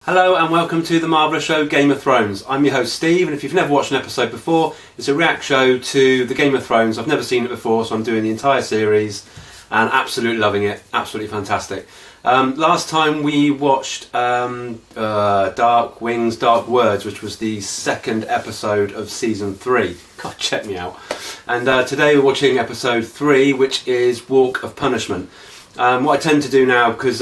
Hello and welcome to the marvellous show Game of Thrones. I'm your host Steve, and if you've never watched an episode before, it's a react show to the Game of Thrones. I've never seen it before, so I'm doing the entire series and absolutely loving it. Absolutely fantastic. Last time we watched Dark Wings, Dark Words, which was the second episode of season 3. God, check me out. And today we're watching episode 3, which is Walk of Punishment. What I tend to do now, because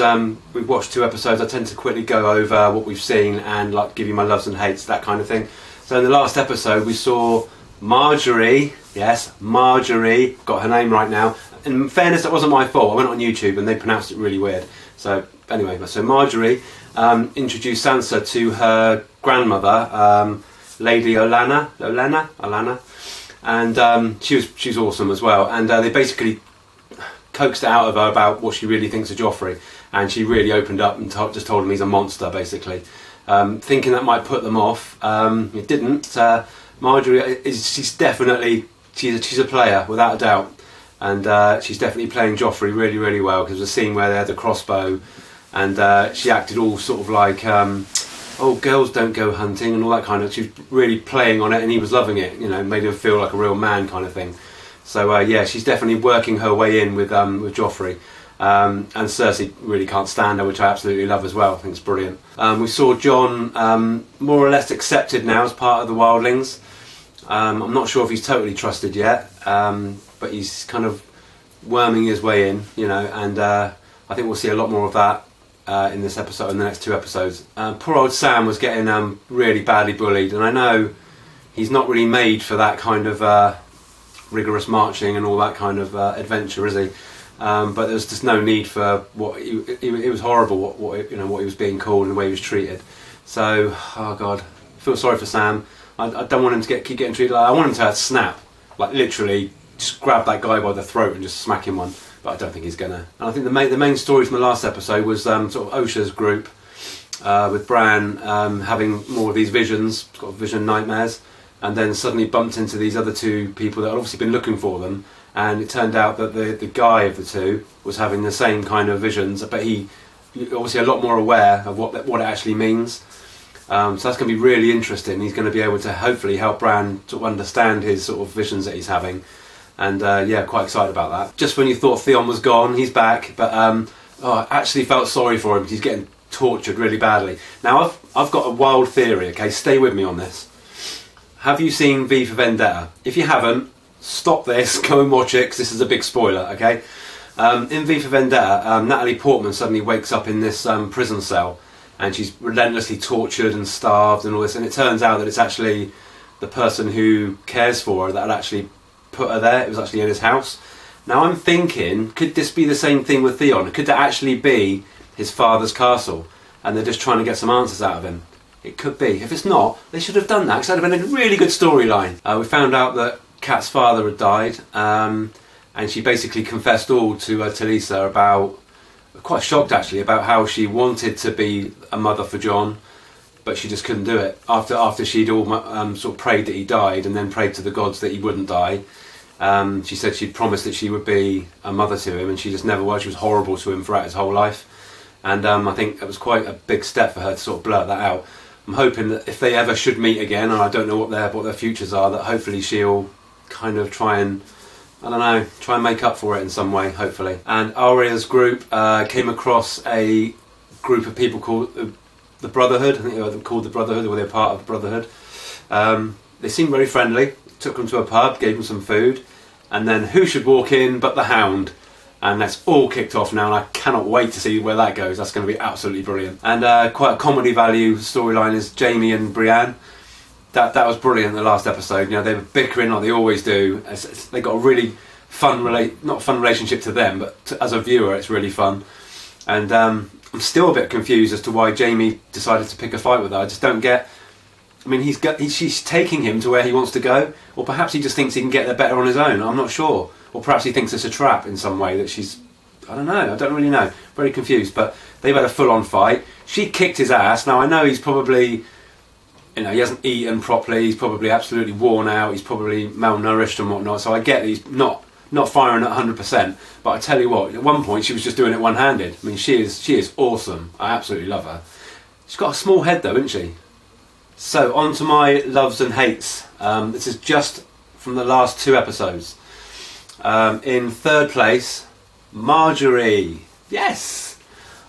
we've watched 2 episodes, I tend to quickly go over what we've seen and like give you my loves and hates, that kind of thing. So in the last episode we saw Margaery, yes, Margaery, got her name right now. In fairness, that wasn't my fault. I went on YouTube and they pronounced it really weird. So anyway, so Margaery introduced Sansa to her grandmother, Lady Olenna, and she was awesome as well. And they basically coaxed it out of her about what she really thinks of Joffrey, and she really opened up and just told him he's a monster, basically. Thinking that might put them off, it didn't. Margaery she's a player without a doubt, and she's definitely playing Joffrey really, really well, because there's a scene where they had the crossbow, and she acted all sort of like, oh, girls don't go hunting and all that kind of. She was really playing on it, and he was loving it. You know, made him feel like a real man, kind of thing. So yeah, she's definitely working her way in with Joffrey, and Cersei really can't stand her, which I absolutely love as well. I think it's brilliant. We saw Jon more or less accepted now as part of the Wildlings. I'm not sure if he's totally trusted yet, but he's kind of worming his way in, you know, and I think we'll see a lot more of that in this episode, in the next 2 episodes. Poor old Sam was getting really badly bullied, and I know he's not really made for that kind of rigorous marching and all that kind of adventure, is he? But there's just no need for what it was horrible what he was being called and the way he was treated. So, oh god, I feel sorry for Sam. I don't want him to keep getting treated like that. I want him to snap, like literally just grab that guy by the throat and just smack him one. But I don't think he's gonna. And I think the main story from the last episode was sort of Osha's group with Bran having more of these visions, got vision nightmares. And then suddenly bumped into these other 2 people that had obviously been looking for them, and it turned out that the guy of the 2 was having the same kind of visions, but he obviously a lot more aware of what it actually means. So that's going to be really interesting. He's going to be able to hopefully help Bran to understand his sort of visions that he's having, and yeah, quite excited about that. Just when you thought Theon was gone, he's back, but I actually felt sorry for him because he's getting tortured really badly. Now I've got a wild theory. Okay, stay with me on this. Have you seen V for Vendetta? If you haven't, stop this, go and watch it, because this is a big spoiler, okay? In V for Vendetta, Natalie Portman suddenly wakes up in this prison cell, and she's relentlessly tortured and starved and all this, and it turns out that it's actually the person who cares for her that had actually put her there. It was actually in his house. Now I'm thinking, could this be the same thing with Theon? Could that actually be his father's castle, and they're just trying to get some answers out of him? It could be. If it's not, they should have done that, because that would have been a really good storyline. We found out that Kat's father had died, and she basically confessed all to Talisa about, quite shocked actually, about how she wanted to be a mother for Jon, but she just couldn't do it. After she'd all sort of prayed that he died, and then prayed to the gods that he wouldn't die, she said she'd promised that she would be a mother to him, and she just never was. She was horrible to him throughout his whole life, and I think it was quite a big step for her to sort of blurt that out. I'm hoping that if they ever should meet again, and I don't know what their futures are, that hopefully she'll kind of try and make up for it in some way, hopefully. And Arya's group came across a group of people called the Brotherhood. I think they were called the Brotherhood, or they were part of the Brotherhood. They seemed very friendly, took them to a pub, gave them some food, and then who should walk in but the Hound? And that's all kicked off now, and I cannot wait to see where that goes. That's going to be absolutely brilliant. And quite a comedy value storyline is Jaime and Brienne. That was brilliant in the last episode. You know, they were bickering like they always do. They got a really fun not fun relationship to them, but as a viewer it's really fun. And I'm still a bit confused as to why Jaime decided to pick a fight with her. I just don't get. I mean, she's taking him to where he wants to go, or perhaps he just thinks he can get there better on his own. I'm not sure. Or perhaps he thinks it's a trap in some way that she's... I don't know. I don't really know. Very confused. But they've had a full-on fight. She kicked his ass. Now, I know he's probably... You know, he hasn't eaten properly. He's probably absolutely worn out. He's probably malnourished and whatnot. So I get that he's not firing at 100%. But I tell you what, at one point she was just doing it one-handed. I mean, she is awesome. I absolutely love her. She's got a small head though, isn't she? So on to my loves and hates. This is just from the last 2 episodes. In third place, Marjorie. Yes!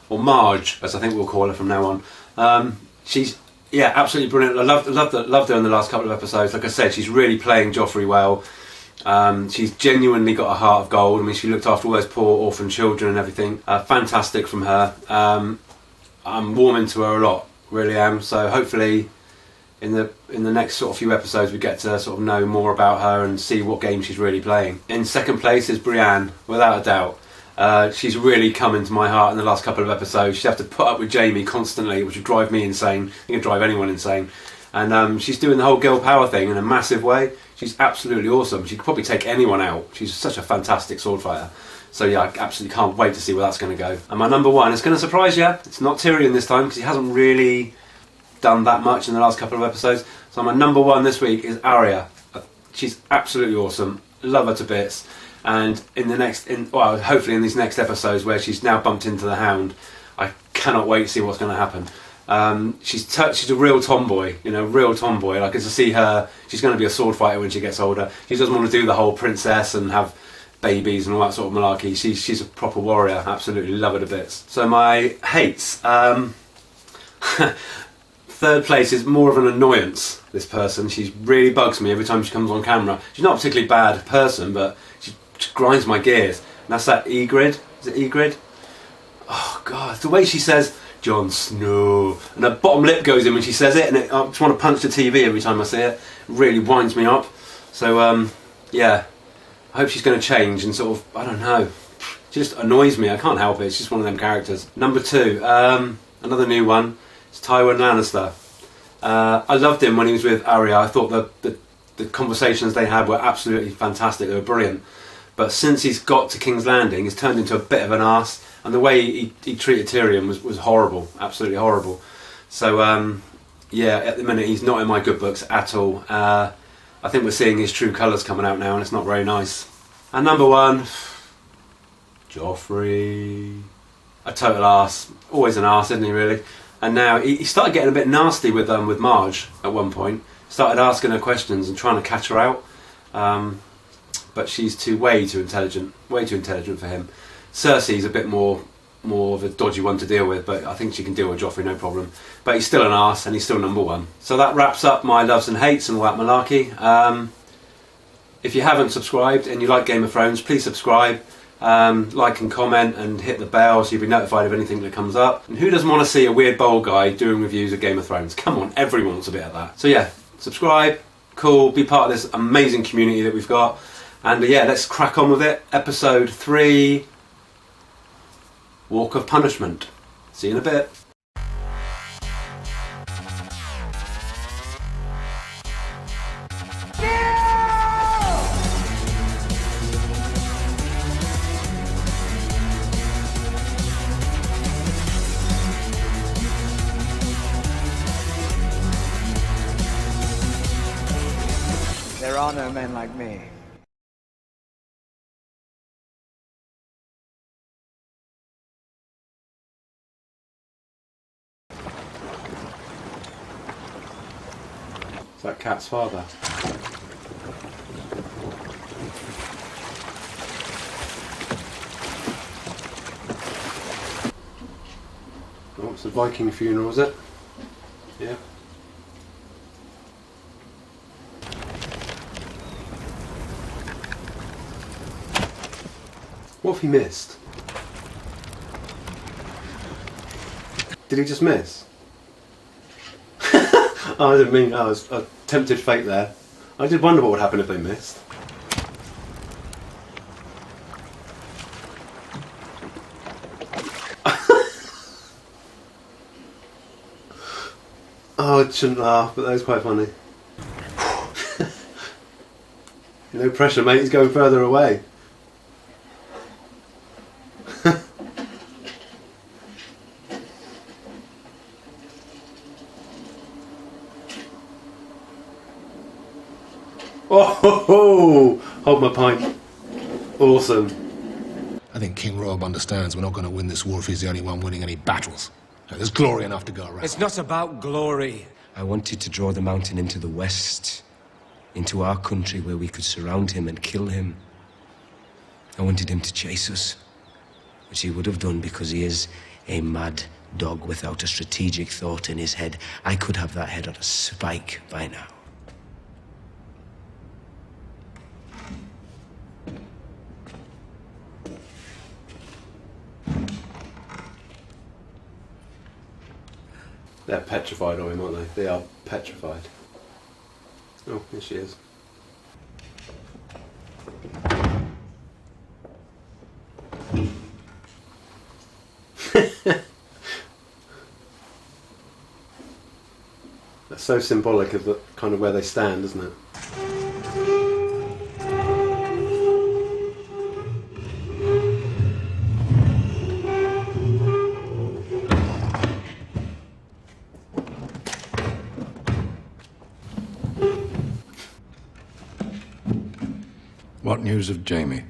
Or Marge, as I think we'll call her from now on. She's absolutely brilliant. I loved her in the last couple of episodes. Like I said, she's really playing Joffrey well. She's genuinely got a heart of gold. I mean, she looked after all those poor orphan children and everything. Fantastic from her. I'm warming to her a lot, really am. So hopefully in the next sort of few episodes we get to sort of know more about her and see what game she's really playing. In second place is Brienne, without a doubt. She's really come into my heart in the last couple of episodes. She'd have to put up with Jaime constantly, which would drive me insane. It could drive anyone insane. And she's doing the whole girl power thing in a massive way. She's absolutely awesome. She could probably take anyone out. She's such a fantastic sword fighter. So yeah, I absolutely can't wait to see where that's going to go. And my number one, it's going to surprise you. It's not Tyrion this time because he hasn't really done that much in the last couple of episodes. So my number one this week is Arya. She's absolutely awesome. Love her to bits. And hopefully in these next episodes where she's now bumped into the Hound, I cannot wait to see what's going to happen. She's a real tomboy, real tomboy. Like, as I see her, she's going to be a sword fighter when she gets older. She doesn't want to do the whole princess and have babies and all that sort of malarkey. She's a proper warrior. Absolutely love her to bits. So my hates. Third place is more of an annoyance, this person. She really bugs me every time she comes on camera. She's not a particularly bad person, but she just grinds my gears. And that's that Ygritte. Is it Ygritte? Oh God, the way she says Jon Snow, and her bottom lip goes in when she says it, and I just want to punch the TV every time I see it. It really winds me up. So I hope she's going to change and sort of, I don't know, she just annoys me. I can't help it. It's just one of them characters. Number 2, another new one. It's Tywin Lannister. I loved him when he was with Arya. I thought the conversations they had were absolutely fantastic. They were brilliant. But since he's got to King's Landing, he's turned into a bit of an arse. And the way he treated Tyrion was horrible. Absolutely horrible. So, at the minute he's not in my good books at all. I think we're seeing his true colours coming out now and it's not very nice. And number 1, Joffrey. A total arse. Always an arse, isn't he, really? And now he started getting a bit nasty with Marge at one point. Started asking her questions and trying to catch her out. But she's way too intelligent for him. Cersei's a bit more of a dodgy one to deal with, but I think she can deal with Joffrey no problem. But he's still an arse and he's still number 1. So that wraps up my loves and hates and all that malarkey. If you haven't subscribed and you like Game of Thrones, please subscribe. Like and comment and hit the bell so you'll be notified of anything that comes up. And who doesn't want to see a weird bold guy doing reviews of Game of Thrones? Come on, everyone wants a bit of that. So yeah, subscribe, cool, be part of this amazing community that we've got. And let's crack on with it. Episode 3, Walk of Punishment. See you in a bit. There are no men like me. Is that Cat's father? Oh, it's a Viking funeral, is it? Yeah. What have he missed? Did he just miss? Oh, I didn't mean. I was tempted fate there. I did wonder what would happen if they missed. Oh, I shouldn't laugh, but that was quite funny. No pressure, mate. He's going further away. Oh, hold my pint. Awesome. I think King Rob understands we're not going to win this war if he's the only one winning any battles. There's glory enough to go around. It's not about glory. I wanted to draw the mountain into the west, into our country where we could surround him and kill him. I wanted him to chase us, which he would have done because he is a mad dog without a strategic thought in his head. I could have that head on a spike by now. They're petrified of him, aren't they? They are petrified. Oh, here she is. That's so symbolic of the kind of where they stand, isn't it? What news of Jamie?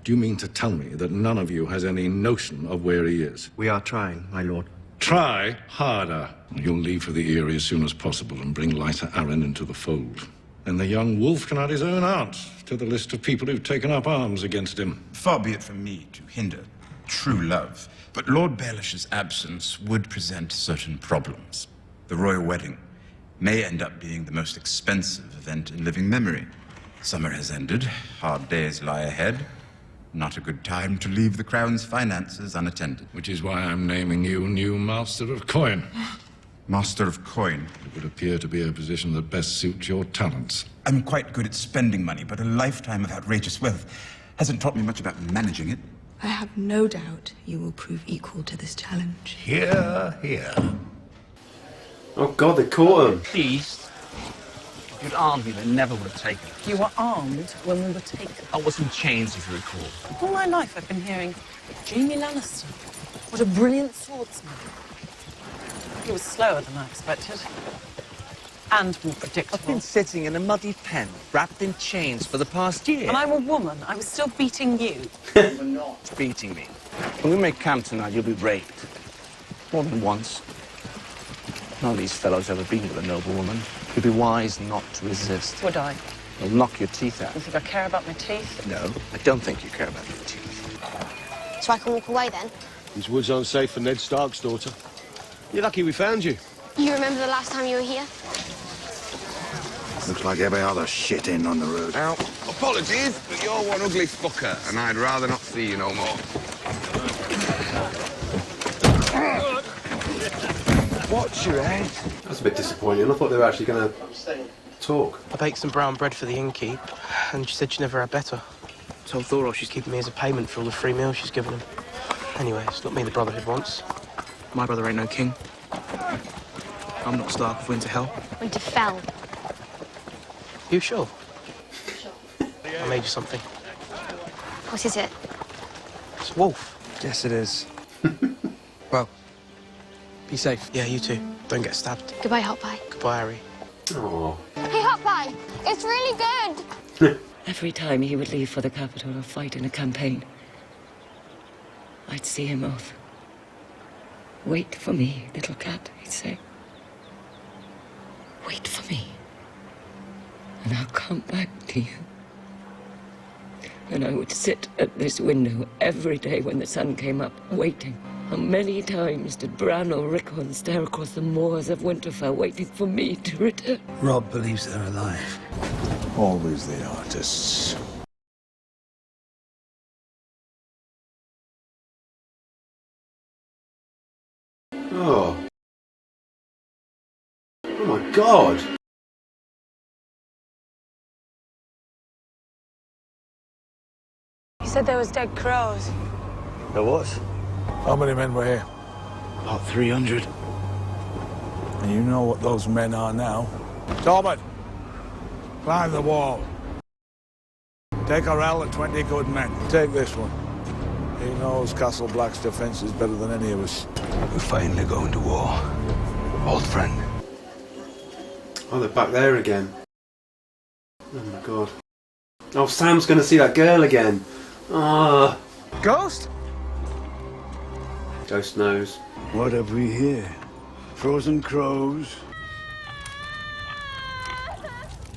Do you mean to tell me that none of you has any notion of where he is? We are trying, my lord. Try harder. You'll leave for the Eyrie as soon as possible and bring Lysa Arryn into the fold. And the young wolf can add his own aunt to the list of people who've taken up arms against him. Far be it from me to hinder true love, but Lord Baelish's absence would present certain problems. The royal wedding may end up being the most expensive event in living memory. Summer has ended, hard days lie ahead. Not a good time to leave the Crown's finances unattended. Which is why I'm naming you new Master of Coin. Master of Coin. It would appear to be a position that best suits your talents. I'm quite good at spending money, but a lifetime of outrageous wealth hasn't taught me much about managing it. I have no doubt you will prove equal to this challenge. Here, here. Oh God, they caught him. Please. If you'd armed me, they never would have taken it. You were armed when we were taken. I was in chains, if you recall. All my life I've been hearing, Jaime Lannister. What a brilliant swordsman. He was slower than I expected. And more predictable. I've been sitting in a muddy pen, wrapped in chains for the past year. And I'm a woman. I was still beating you. You're not beating me. When we make camp tonight, you'll be raped. More than once. None of these fellows ever been with a noble woman. You'd be wise not to resist. Would I? They'll knock your teeth out. You think I care about my teeth? No, I don't think you care about your teeth. So I can walk away then? These woods aren't safe for Ned Stark's daughter. You're lucky we found you. You remember the last time you were here? Looks like every other shit in on the road. Now, apologies, but you're one ugly fucker, and I'd rather not see you no more. Watch your head. That's a bit disappointing. I thought they were actually going to talk. I baked some brown bread for the innkeep, and she said she never had better. Told Thoros she's keeping me as a payment for all the free meals she's given him. Anyway, it's not me the Brotherhood wants. My brother ain't no king. I'm not Stark of Winterfell. Winterfell. You sure? I made you something. What is it? It's a wolf. Yes, it is. Well, be safe. Yeah, you too. Don't get stabbed. Goodbye, Hot Pie. Goodbye, Harry. Oh. Hey, Hot Pie! It's really good! Every time he would leave for the capital or fight in a campaign, I'd see him off. Wait for me, little cat, he'd say. Wait for me. And I'll come back to you. And I would sit at this window every day when the sun came up, waiting. How many times did Bran or Rickon stare across the moors of Winterfell, waiting for me to return? Robb believes they're alive. Always the artists. Oh. Oh my God. He said there was dead crows. There was? How many men were here? About 300. And you know what those men are now. Tormund, climb the wall. Take Orell and 20 good men. Take this one. He knows Castle Black's defences better than any of us. We're finally going to war. Old friend. Oh, they're back there again. Oh my God. Oh, Sam's going to see that girl again. Ah. Ghost? Ghost knows. What have we here? Frozen crows?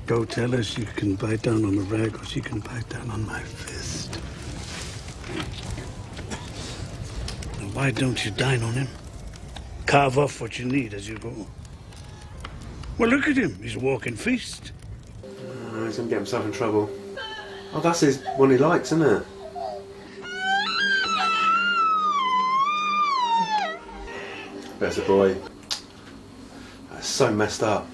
Go tell us you can bite down on the rag or she can bite down on my fist. And why don't you dine on him? Carve off what you need as you go. Well, look at him. He's a walking feast. Oh, he's going to get himself in trouble. Oh, that's his one he likes, isn't it? There's a boy. That's so messed up.